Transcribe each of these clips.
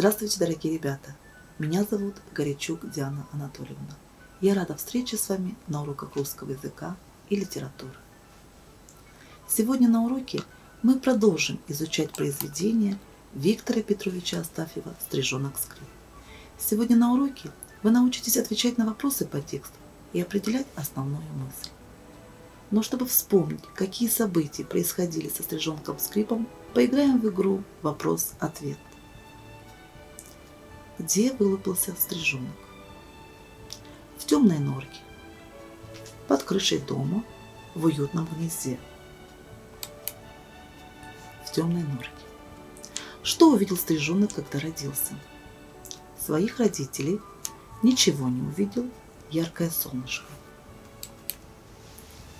Здравствуйте, дорогие ребята! Меня зовут Горячук Диана Анатольевна. Я рада встрече с вами на уроках русского языка и литературы. Сегодня на уроке мы продолжим изучать произведение Виктора Петровича Астафьева «Стрижонок Скрип». Сегодня на уроке вы научитесь отвечать на вопросы по тексту и определять основную мысль. Но чтобы вспомнить, какие события происходили со Стрижонком Скрипом, поиграем в игру «Вопрос-ответ». Где вылупился стрижонок? В темной норке, под крышей дома, в уютном гнезде. В темной норке. Что увидел стрижонок, когда родился? Своих родителей. Ничего не увидел. Яркое солнышко.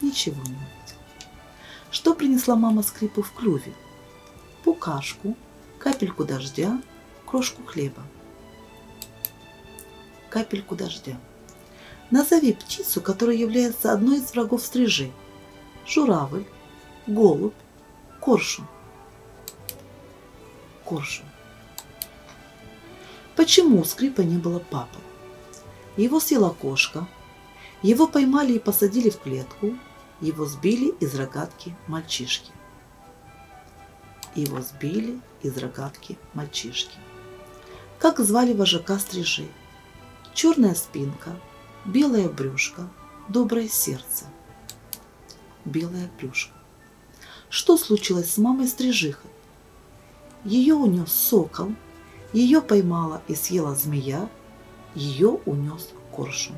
Ничего не увидел. Что принесла мама Скрипу в клюве? Букашку, капельку дождя, крошку хлеба. Капельку дождя. Назови птицу, которая является одной из врагов стрижей. Журавль, голубь, коршун. Коршун. Почему у Скрипа не было папы? Его съела кошка, его поймали и посадили в клетку, его сбили из рогатки мальчишки. Его сбили из рогатки мальчишки. Как звали вожака стрижей? Черная спинка, белое брюшко, доброе сердце. Белое брюшко. Что случилось с мамой стрижихой? Ее унес сокол, ее поймала и съела змея, ее унес коршун.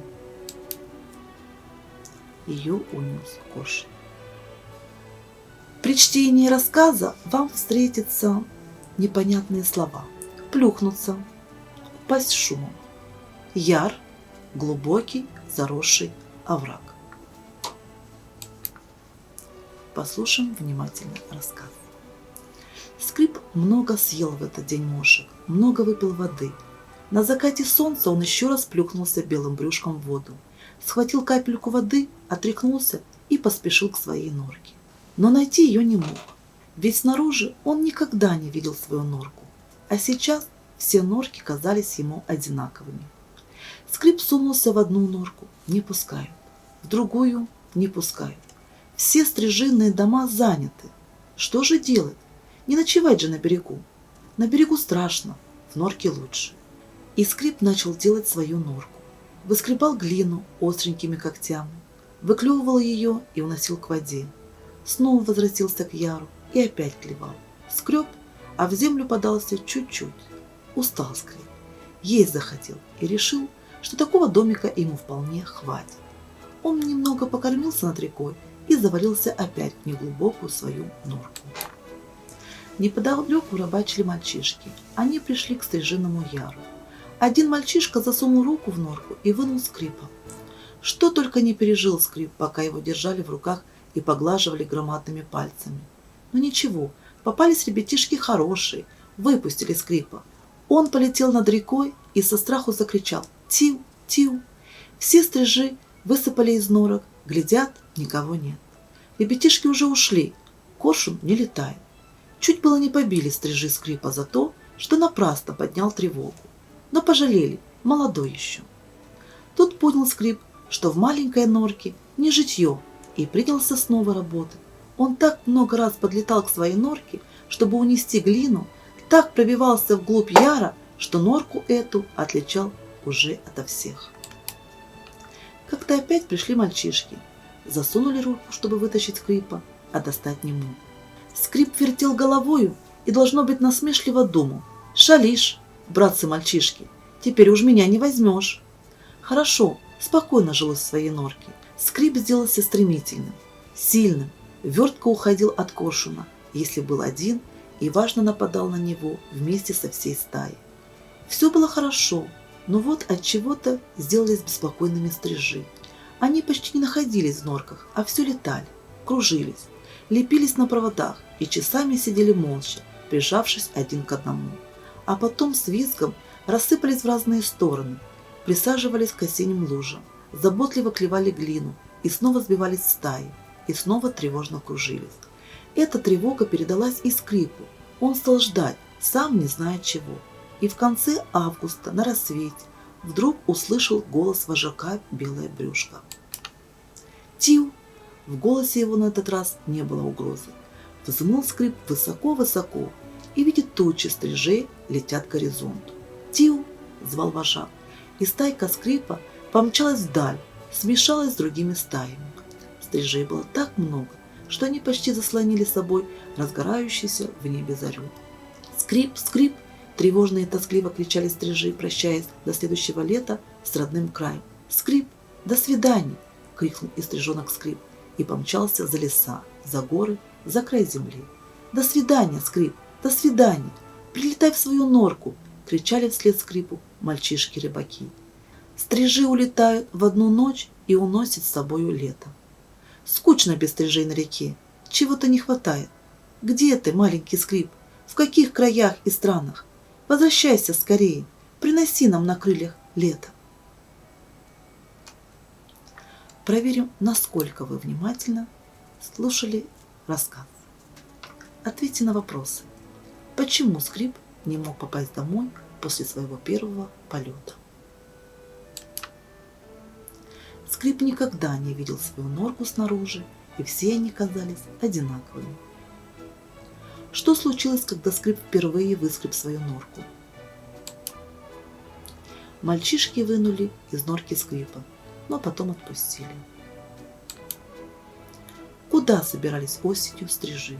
Ее унес коршун. При чтении рассказа вам встретятся непонятные слова. Плюхнуться, упасть шумом. Яр, глубокий, заросший овраг. Послушаем внимательно рассказ. Скрип много съел в этот день мошек, много выпил воды. На закате солнца он еще раз плюхнулся белым брюшком в воду, схватил капельку воды, отряхнулся и поспешил к своей норке. Но найти ее не мог, ведь снаружи он никогда не видел свою норку, а сейчас все норки казались ему одинаковыми. Скрип сунулся в одну норку, не пускают, в другую не пускают. Все стрижиные дома заняты. Что же делать? Не ночевать же на берегу. На берегу страшно, в норке лучше. И Скрип начал делать свою норку. Выскребал глину остренькими когтями, выклевывал ее и уносил к воде. Снова возвратился к яру и опять клевал. Скреб, а в землю подался чуть-чуть. Устал Скрип, есть захотел и решил, что такого домика ему вполне хватит. Он немного покормился над рекой и завалился опять в неглубокую свою норку. Неподалеку рыбачили мальчишки. Они пришли к стрижиному яру. Один мальчишка засунул руку в норку и вынул Скрипа. Что только не пережил Скрип, пока его держали в руках и поглаживали громадными пальцами. Но ничего, попались ребятишки хорошие, выпустили Скрипа. Он полетел над рекой и со страху закричал: «Тиу! Тиу!». Все стрижи высыпали из норок, глядят, никого нет. Ребятишки уже ушли, коршун не летает. Чуть было не побили стрижи Скрипа за то, что напрасно поднял тревогу. Но пожалели, молодой еще. Тут понял Скрип, что в маленькой норке не житье, и принялся снова работать. Он так много раз подлетал к своей норке, чтобы унести глину, так пробивался вглубь яра, что норку эту отличал уже ото всех. Как-то опять пришли мальчишки, засунули руку, чтобы вытащить Скрипа, а достать не мог. Скрип вертел головою и, должно быть, насмешливо думал: «Шалишь, братцы-мальчишки, теперь уж меня не возьмешь». Хорошо, спокойно жилось в своей норке. Скрип сделался стремительным, сильным, вертко уходил от коршуна, если был один, и важно нападал на него вместе со всей стаей. Все было хорошо, но вот от чего-то сделались беспокойными стрижи. Они почти не находились в норках, а все летали, кружились, лепились на проводах и часами сидели молча, прижавшись один к одному. А потом с визгом рассыпались в разные стороны, присаживались к осенним лужам, заботливо клевали глину и снова сбивались в стаи, и снова тревожно кружились. Эта тревога передалась и Скрипу. Он стал ждать, сам не зная чего. И в конце августа на рассвете вдруг услышал голос вожака Белое брюшко. «Тиу!» В голосе его на этот раз не было угрозы. Взмыл скрип высоко-высоко и видит тучи стрижей летят к горизонту. «Тиу!» – звал вожак, и стайка скрипа помчалась вдаль, смешалась с другими стаями. Стрижей было так много, что они почти заслонили собой разгорающуюся в небе зарю. «Скрип! Скрип!» – тревожно и тоскливо кричали стрижи, прощаясь до следующего лета с родным краем. «Скрип! До свидания!» – крикнул и стрижонок скрип и помчался за леса, за горы, за край земли. «До свидания, скрип! До свидания! Прилетай в свою норку!» – кричали вслед скрипу мальчишки-рыбаки. Стрижи улетают в одну ночь и уносят с собою лето. Скучно без стрижей на реке, чего-то не хватает. Где ты, маленький скрип? В каких краях и странах? Возвращайся скорее, приноси нам на крыльях лето. Проверим, насколько вы внимательно слушали рассказ. Ответьте на вопросы. Почему скрип не мог попасть домой после своего первого полета? Скрип никогда не видел свою норку снаружи, и все они казались одинаковыми. Что случилось, когда скрип впервые выскреб свою норку? Мальчишки вынули из норки скрипа, но потом отпустили. Куда собирались осенью стрижи?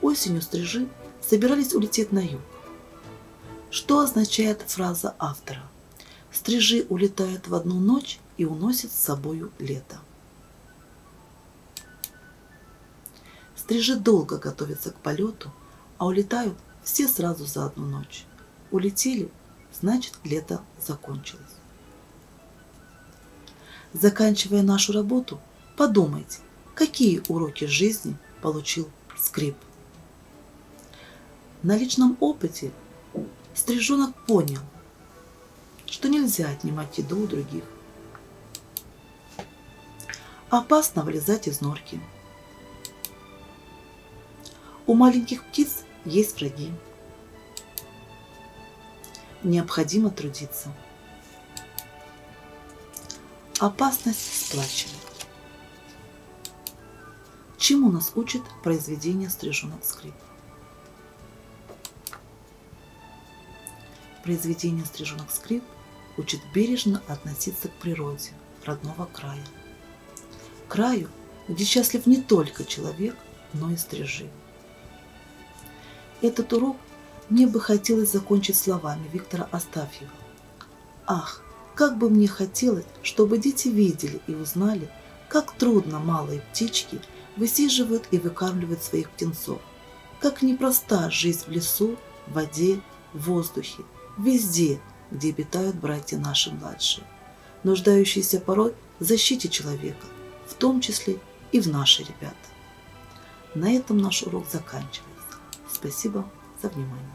Осенью стрижи собирались улететь на юг. Что означает фраза автора? Стрижи улетают в одну ночь и уносят с собою лето. Стрижи долго готовятся к полету, а улетают все сразу за одну ночь. Улетели, значит, лето закончилось. Заканчивая нашу работу, подумайте, какие уроки жизни получил скрип. На личном опыте стрижонок понял, что нельзя отнимать еду у других. Опасно вылезать из норки. У маленьких птиц есть враги. Необходимо трудиться. Опасность сплачивает. Чему нас учит произведение «Стрижонок скрип»? Произведение «Стрижонок скрип» учит бережно относиться к природе родного края. Краю, где счастлив не только человек, но и стрижи. Этот урок мне бы хотелось закончить словами Виктора Астафьева. Ах, как бы мне хотелось, чтобы дети видели и узнали, как трудно малые птички высиживают и выкармливают своих птенцов, как непроста жизнь в лесу, в воде, в воздухе, везде, где обитают братья наши младшие, нуждающиеся порой в защите человека, в том числе и в наши ребята. На этом наш урок заканчивается. Спасибо за внимание.